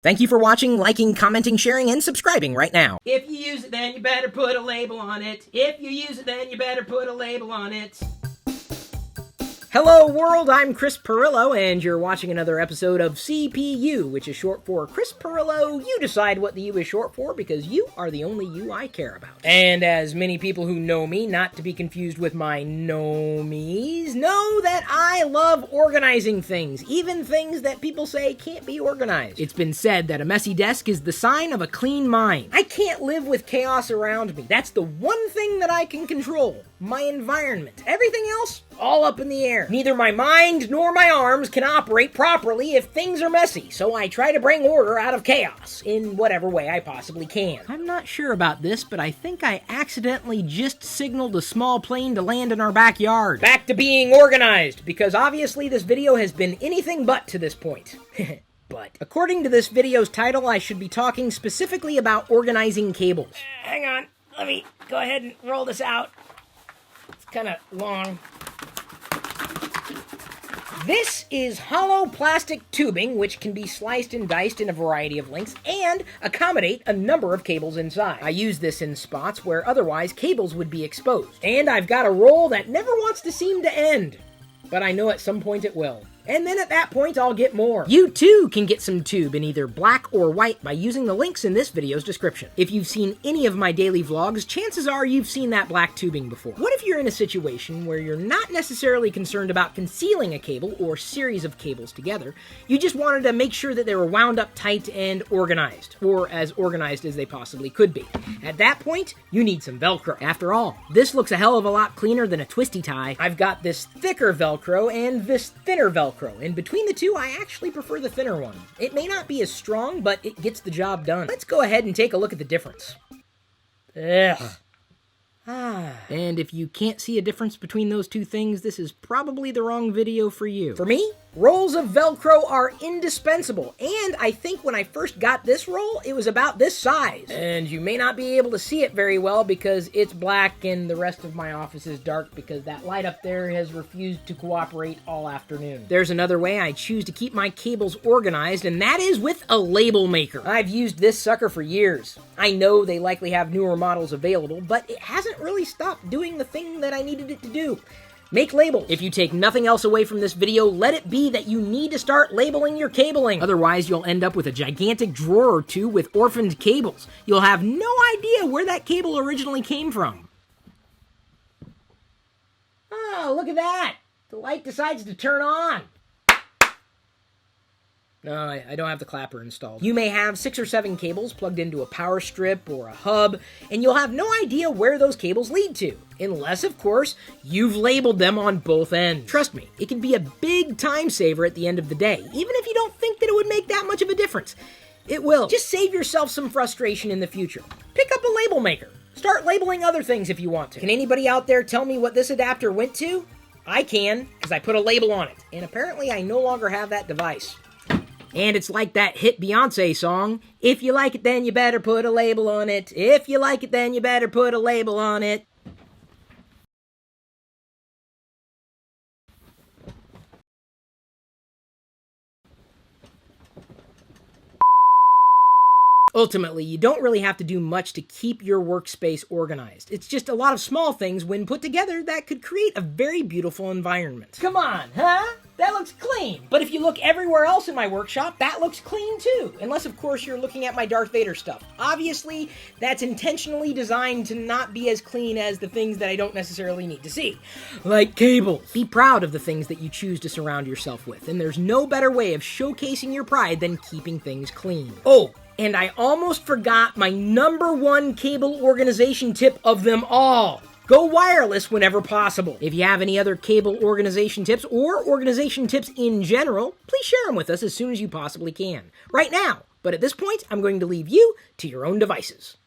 Thank you for watching, liking, commenting, sharing, and subscribing right now. If you use it, then you better put a label on it. If you use it, then you better put a label on it. Hello world, I'm Chris Pirillo, and you're watching another episode of CPU, which is short for Chris Pirillo. You decide what the U is short for, because you are the only you I care about. And as many people who know me, not to be confused with my know-me's, know that I love organizing things, even things that people say can't be organized. It's been said that a messy desk is the sign of a clean mind. I can't live with chaos around me. That's the one thing that I can control. My environment. Everything else, all up in the air. Neither my mind nor my arms can operate properly if things are messy, so I try to bring order out of chaos in whatever way I possibly can. I'm not sure about this, but I think I accidentally just signaled a small plane to land in our backyard. Back to being organized, because obviously this video has been anything but to this point. But according to this video's title, I should be talking specifically about organizing cables. Hang on, let me go ahead and roll this out. It's kind of long. This is hollow plastic tubing, which can be sliced and diced in a variety of lengths and accommodate a number of cables inside. I use this in spots where otherwise cables would be exposed. And I've got a roll that never wants to seem to end, but I know at some point it will. And then at that point, I'll get more. You too can get some tube in either black or white by using the links in this video's description. If you've seen any of my daily vlogs, chances are you've seen that black tubing before. What if you're in a situation where you're not necessarily concerned about concealing a cable or series of cables together, you just wanted to make sure that they were wound up tight and organized, or as organized as they possibly could be. At that point, you need some Velcro. After all, this looks a hell of a lot cleaner than a twisty tie. I've got this thicker Velcro and this thinner Velcro. And between the two, I actually prefer the thinner one. It may not be as strong, but it gets the job done. Let's go ahead and take a look at the difference. Ugh. And if you can't see a difference between those two things, this is probably the wrong video for you. For me, rolls of Velcro are indispensable, and I think when I first got this roll, it was about this size. And you may not be able to see it very well because it's black and the rest of my office is dark because that light up there has refused to cooperate all afternoon. There's another way I choose to keep my cables organized, and that is with a label maker. I've used this sucker for years. I know they likely have newer models available, but it hasn't really stopped doing the thing that I needed it to do. Make labels. If you take nothing else away from this video, let it be that you need to start labeling your cabling. Otherwise, you'll end up with a gigantic drawer or two with orphaned cables. You'll have no idea where that cable originally came from. Oh, look at that! The light decides to turn on. No, I don't have the clapper installed. You may have 6 or 7 cables plugged into a power strip or a hub, and you'll have no idea where those cables lead to. Unless, of course, you've labeled them on both ends. Trust me, it can be a big time saver at the end of the day, even if you don't think that it would make that much of a difference. It will. Just save yourself some frustration in the future. Pick up a label maker. Start labeling other things if you want to. Can anybody out there tell me what this adapter went to? I can, because I put a label on it, and apparently I no longer have that device. And it's like that hit Beyonce song, if you like it then you better put a label on it, if you like it then you better put a label on it. Ultimately, you don't really have to do much to keep your workspace organized. It's just a lot of small things when put together that could create a very beautiful environment. Come on, huh? That looks clean. But if you look everywhere else in my workshop, that looks clean too. Unless, of course, you're looking at my Darth Vader stuff. Obviously, that's intentionally designed to not be as clean as the things that I don't necessarily need to see. Like cables. Be proud of the things that you choose to surround yourself with, and there's no better way of showcasing your pride than keeping things clean. Oh, and I almost forgot my #1 cable organization tip of them all. Go wireless whenever possible. If you have any other cable organization tips or organization tips in general, please share them with us as soon as you possibly can. Right now. But at this point, I'm going to leave you to your own devices.